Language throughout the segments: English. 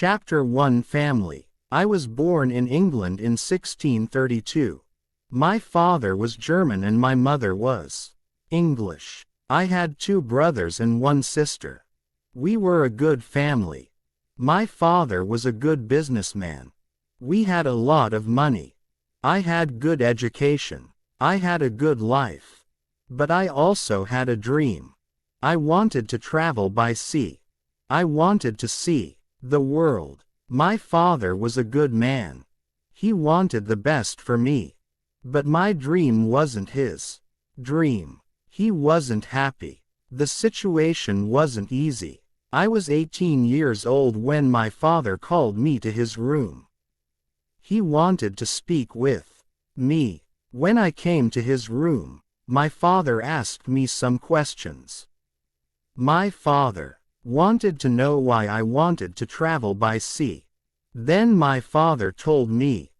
Chapter 1 Family. I was born in England in 1632. My father was German and my mother was English. I had 2 brothers and 1 sister. We were a good family. My father was a good businessman. We had a lot of money. I had good education. I had a good life. But I also had a dream. I wanted to travel by sea. I wanted to see the world. My father was a good man. He wanted the best for me. But my dream wasn't his dream. He wasn't happy. The situation wasn't easy. I was 18 years old when my father called me to his room. He wanted to speak with me. When I came to his room, my father asked me some questions. My father wanted to know why I wanted to travel by sea. Then my father told me,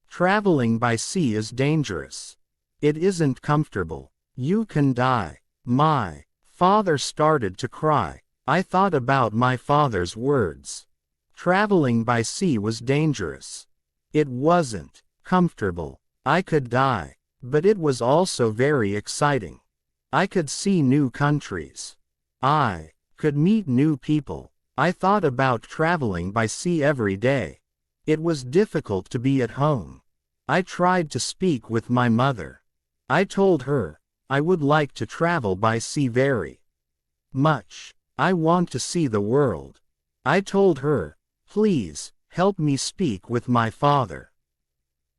traveling by sea is dangerous. It isn't comfortable. You can die. My father started to cry. I thought about my father's words. Traveling by sea was dangerous. It wasn't comfortable. I could die. But it was also very exciting. I could see new countries. I could meet new people. I thought about traveling by sea every day. It was difficult to be at home. I tried to speak with my mother. I told her I would like to travel by sea very much. I want to see the world. I told her, please, help me speak with my father.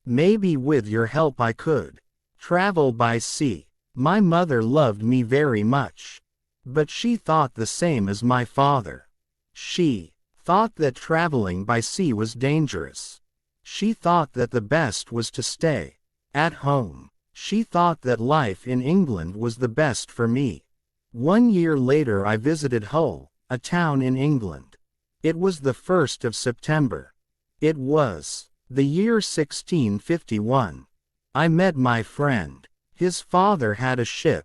Maybe with your help I could travel by sea. My mother loved me very much. But she thought the same as my father. She thought that traveling by sea was dangerous. She thought that the best was to stay at home. She thought that life in England was the best for me. 1 year later I visited Hull, a town in England. It was the 1st of September. It was the year 1651. I met my friend. His father had a ship.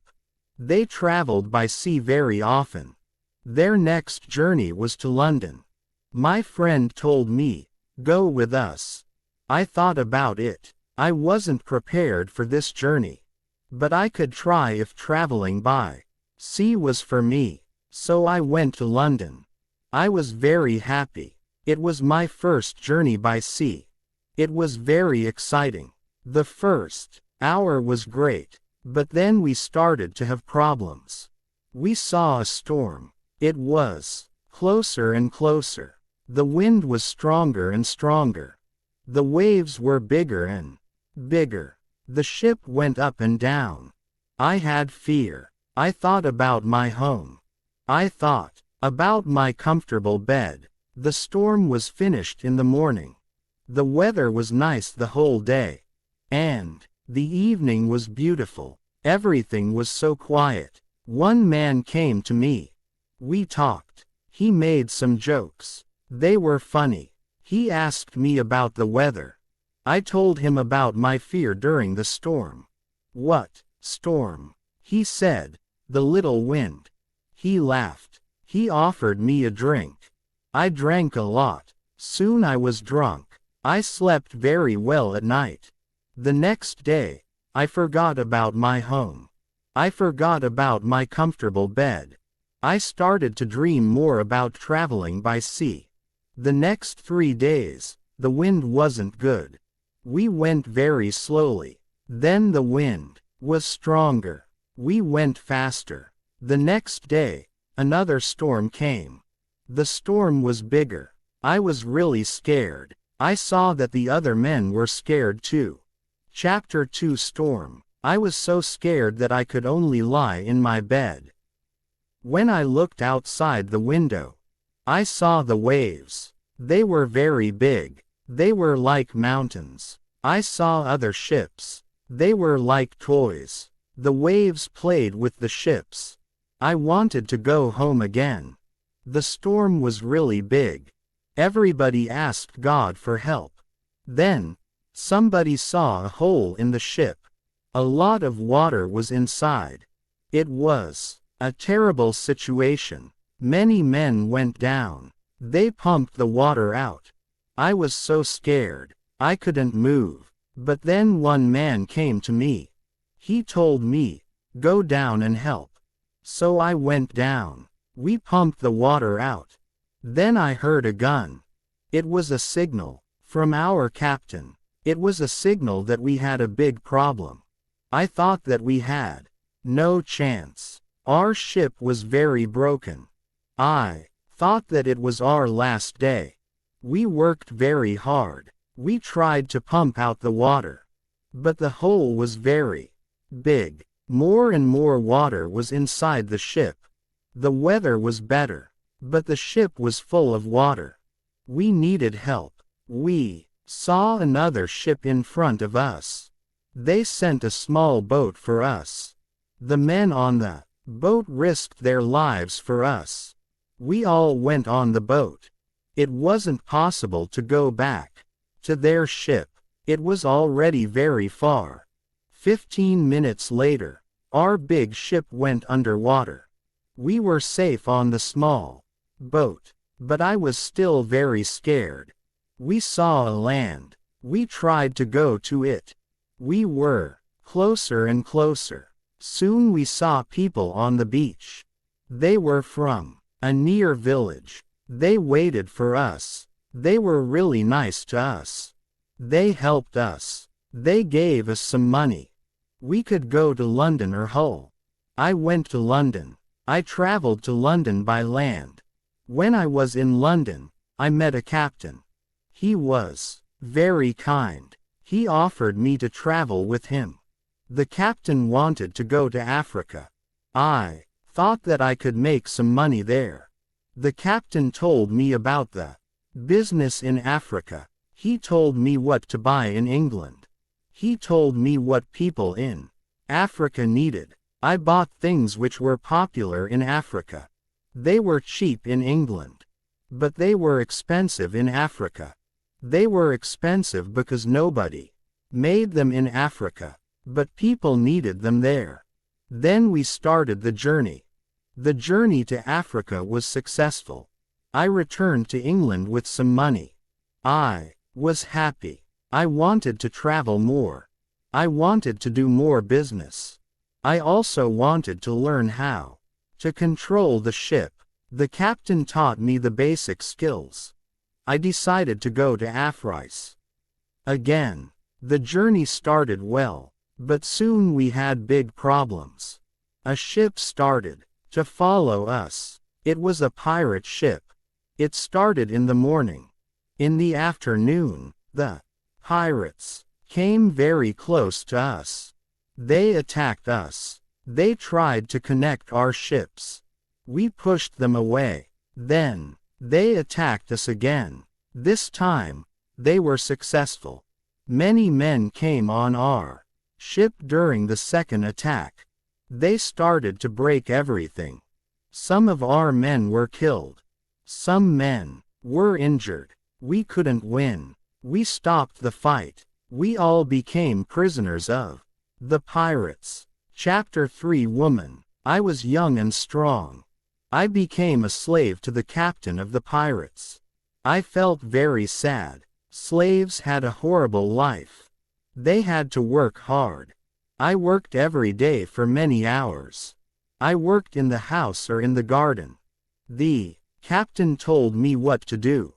They traveled by sea very often. Their next journey was to London. My friend told me, go with us. I thought about it. I wasn't prepared for this journey. But I could try if traveling by sea was for me. So I went to London. I was very happy. It was my first journey by sea. It was very exciting. The first hour was great. But then we started to have problems. We saw a storm. It was closer and closer. The wind was stronger and stronger. The waves were bigger and bigger. The ship went up and down. I had fear. I thought about my home. I thought about my comfortable bed. The storm was finished in the morning. The weather was nice the whole day. And the evening was beautiful. Everything was so quiet. One man came to me. We talked. He made some jokes. They were funny. He asked me about the weather. I told him about my fear during the storm. What storm? He said. The little wind. He laughed. He offered me a drink. I drank a lot. Soon I was drunk. I slept very well at night. The next day, I forgot about my home. I forgot about my comfortable bed. I started to dream more about traveling by sea. The next 3 days, the wind wasn't good. We went very slowly. Then the wind was stronger. We went faster. The next day, another storm came. The storm was bigger. I was really scared. I saw that the other men were scared too. Chapter 2 Storm. I was so scared that I could only lie in my bed. When I looked outside the window, I saw the waves. They were very big. They were like mountains. I saw other ships. They were like toys. The waves played with the ships. I wanted to go home again. The storm was really big. Everybody asked God for help. Then, somebody saw a hole in the ship. A lot of water was inside. It was a terrible situation. Many men went down. They pumped the water out. I was so scared. I couldn't move. But then one man came to me. He told me, "Go down and help." So I went down. We pumped the water out. Then I heard a gun. It was a signal from our captain. It was a signal that we had a big problem. I thought that we had no chance. Our ship was very broken. I thought that it was our last day. We worked very hard. We tried to pump out the water. But the hole was very big. More and more water was inside the ship. The weather was better, but the ship was full of water. We needed help. We saw another ship in front of us. They sent a small boat for us. The men on the boat risked their lives for us. We all went on the boat. It wasn't possible to go back to their ship. It was already very far. 15 minutes later, our big ship went underwater. We were safe on the small boat, but I was still very scared. We saw a land. We tried to go to it. We were closer and closer. Soon we saw people on the beach. They were from a near village. They waited for us. They were really nice to us. They helped us. They gave us some money. We could go to London or Hull. I went to London. I traveled to London by land. When I was in London, I met a captain. He was very kind. He offered me to travel with him. The captain wanted to go to Africa. I thought that I could make some money there. The captain told me about the business in Africa. He told me what to buy in England. He told me what people in Africa needed. I bought things which were popular in Africa. They were cheap in England, but they were expensive in Africa. They were expensive because nobody made them in Africa, but people needed them there. Then we started the journey. The journey to Africa was successful. I returned to England with some money. I was happy. I wanted to travel more. I wanted to do more business. I also wanted to learn how to control the ship. The captain taught me the basic skills. I decided to go to Africa again. The journey started well, but soon we had big problems. A ship started to follow us. It was a pirate ship. It started in the morning. In the afternoon, the pirates came very close to us. They attacked us. They tried to connect our ships. We pushed them away. Then, they attacked us again. This time, they were successful. Many men came on our ship during the second attack. They started to break everything. Some of our men were killed. Some men were injured. We couldn't win. We stopped the fight. We all became prisoners of the pirates. Chapter 3 Woman. I was young and strong. I became a slave to the captain of the pirates. I felt very sad. Slaves had a horrible life. They had to work hard. I worked every day for many hours. I worked in the house or in the garden. The captain told me what to do.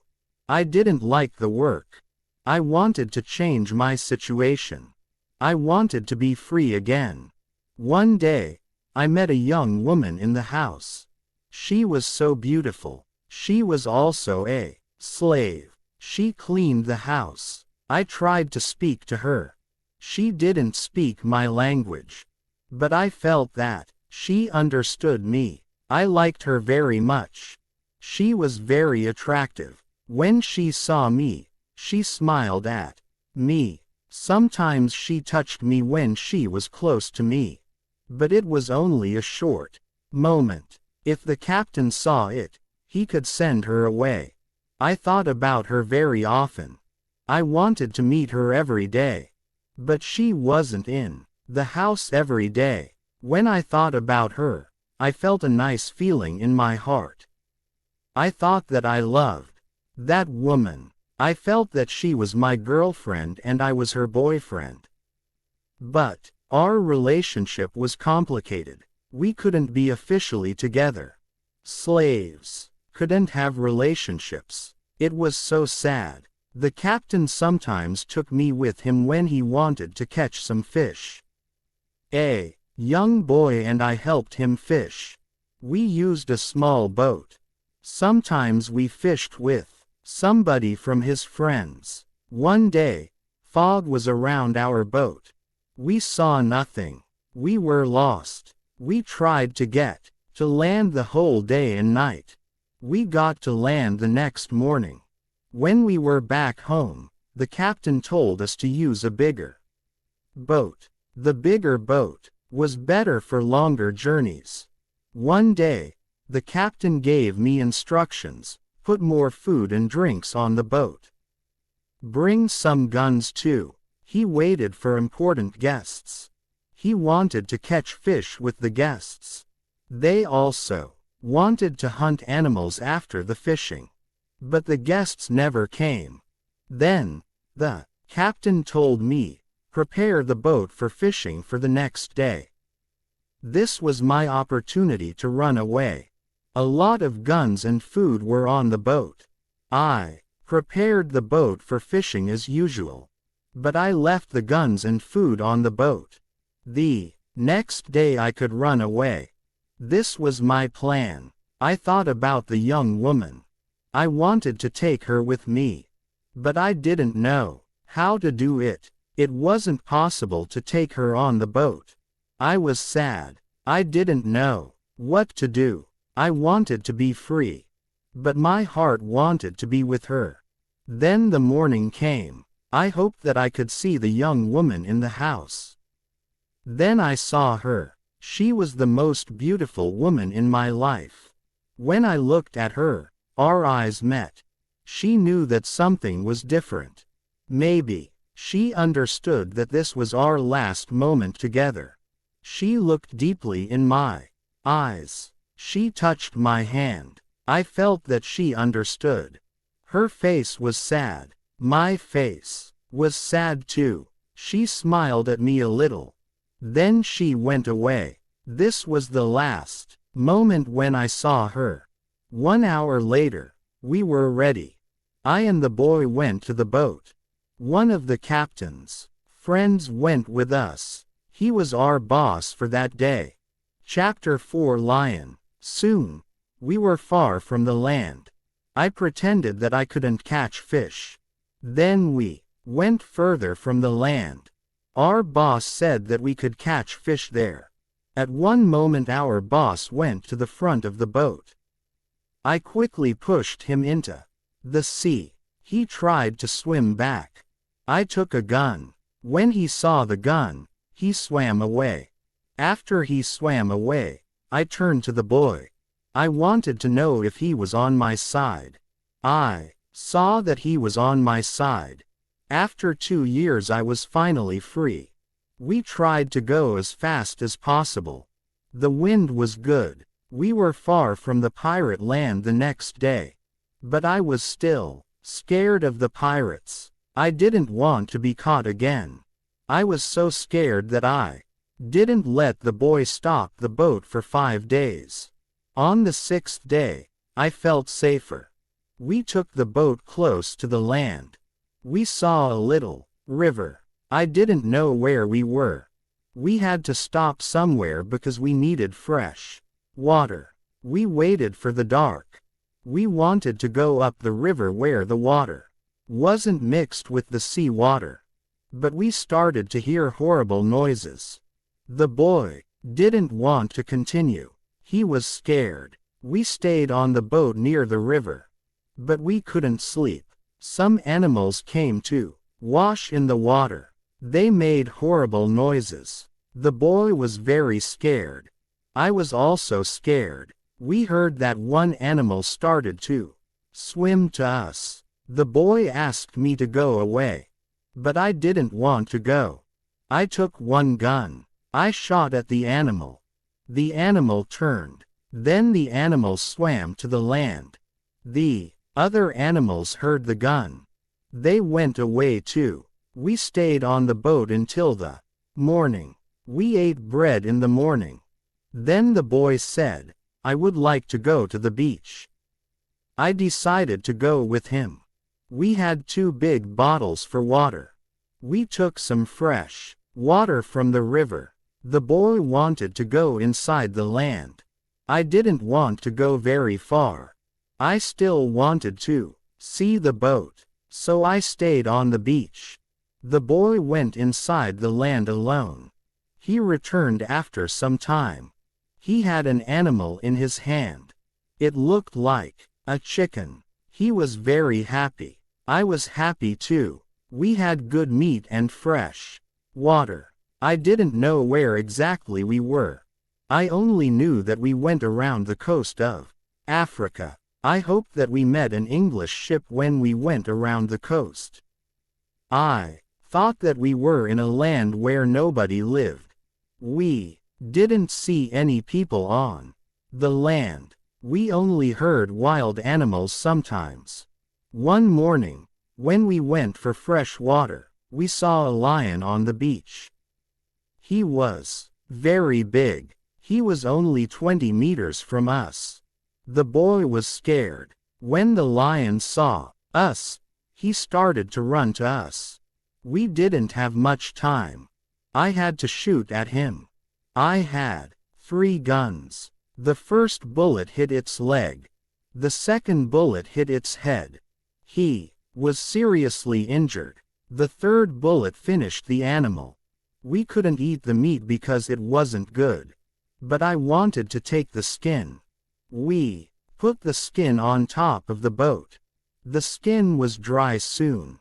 I didn't like the work. I wanted to change my situation. I wanted to be free again. One day, I met a young woman in the house. She was so beautiful. She was also a slave. She cleaned the house. I tried to speak to her. She didn't speak my language. But I felt that she understood me. I liked her very much. She was very attractive. When she saw me, she smiled at me. Sometimes she touched me when she was close to me. But it was only a short moment. If the captain saw it, he could send her away. I thought about her very often. I wanted to meet her every day. But she wasn't in the house every day. When I thought about her, I felt a nice feeling in my heart. I thought that I loved that woman. I felt that she was my girlfriend and I was her boyfriend. But our relationship was complicated. We couldn't be officially together. Slaves couldn't have relationships. It was so sad. The captain sometimes took me with him when he wanted to catch some fish. A young boy and I helped him fish. We used a small boat. Sometimes we fished with somebody from his friends. One day, fog was around our boat. We saw nothing. We were lost. We tried to get to land the whole day and night. We got to land the next morning. When we were back home, the captain told us to use a bigger boat. The bigger boat was better for longer journeys. One day, the captain gave me instructions: put more food and drinks on the boat. Bring some guns too. He waited for important guests. He wanted to catch fish with the guests. They also wanted to hunt animals after the fishing. But the guests never came. Then, the captain told me, prepare the boat for fishing for the next day. This was my opportunity to run away. A lot of guns and food were on the boat. I prepared the boat for fishing as usual. But I left the guns and food on the boat. The next day I could run away. This was my plan. I thought about the young woman. I wanted to take her with me. But I didn't know how to do it. It wasn't possible to take her on the boat. I was sad. I didn't know what to do. I wanted to be free. But my heart wanted to be with her. Then the morning came. I hoped that I could see the young woman in the house. Then I saw her. She was the most beautiful woman in my life. When I looked at her, our eyes met. She knew that something was different. Maybe she understood that this was our last moment together. She looked deeply in my eyes. She touched my hand. I felt that she understood. Her face was sad. My face was sad too. She smiled at me a little. Then she went away. This was the last moment when I saw her. 1 hour later, we were ready. I and the boy went to the boat. One of the captain's friends went with us. He was our boss for that day. Chapter 4 Lion. Soon, we were far from the land. I pretended that I couldn't catch fish. Then we went further from the land. Our boss said that we could catch fish there. At one moment our boss went to the front of the boat. I quickly pushed him into the sea. He tried to swim back. I took a gun. When he saw the gun, he swam away. After he swam away, I turned to the boy. I wanted to know if he was on my side. I saw that he was on my side. After 2 years I was finally free. We tried to go as fast as possible. The wind was good. We were far from the pirate land the next day. But I was still scared of the pirates. I didn't want to be caught again. I was so scared that I didn't let the boy stop the boat for 5 days. On the 6th day, I felt safer. We took the boat close to the land. We saw a little river. I didn't know where we were. We had to stop somewhere because we needed fresh water. We waited for the dark. We wanted to go up the river where the water wasn't mixed with the sea water. But we started to hear horrible noises. The boy didn't want to continue. He was scared. We stayed on the boat near the river. But we couldn't sleep. Some animals came to wash in the water. They made horrible noises. The boy was very scared. I was also scared. We heard that one animal started to swim to us. The boy asked me to go away. But I didn't want to go. I took one gun. I shot at the animal. The animal turned. Then the animal swam to the land. The other animals heard the gun. They went away too. We stayed on the boat until the morning. We ate bread in the morning. Then the boy said, "I would like to go to the beach." I decided to go with him. We had 2 big bottles for water. We took some fresh water from the river. The boy wanted to go inside the land. I didn't want to go very far. I still wanted to see the boat, so I stayed on the beach. The boy went inside the land alone. He returned after some time. He had an animal in his hand. It looked like a chicken. He was very happy. I was happy too. We had good meat and fresh water. I didn't know where exactly we were. I only knew that we went around the coast of Africa. I hoped that we met an English ship when we went around the coast. I thought that we were in a land where nobody lived. We didn't see any people on the land. We only heard wild animals sometimes. One morning, when we went for fresh water, we saw a lion on the beach. He was very big. He was only 20 meters from us. The boy was scared. When the lion saw us, he started to run to us. We didn't have much time. I had to shoot at him. I had 3 guns. The first bullet hit its leg. The second bullet hit its head. He was seriously injured. The third bullet finished the animal. We couldn't eat the meat because it wasn't good. But I wanted to take the skin. We put the skin on top of the boat. The skin was dry soon.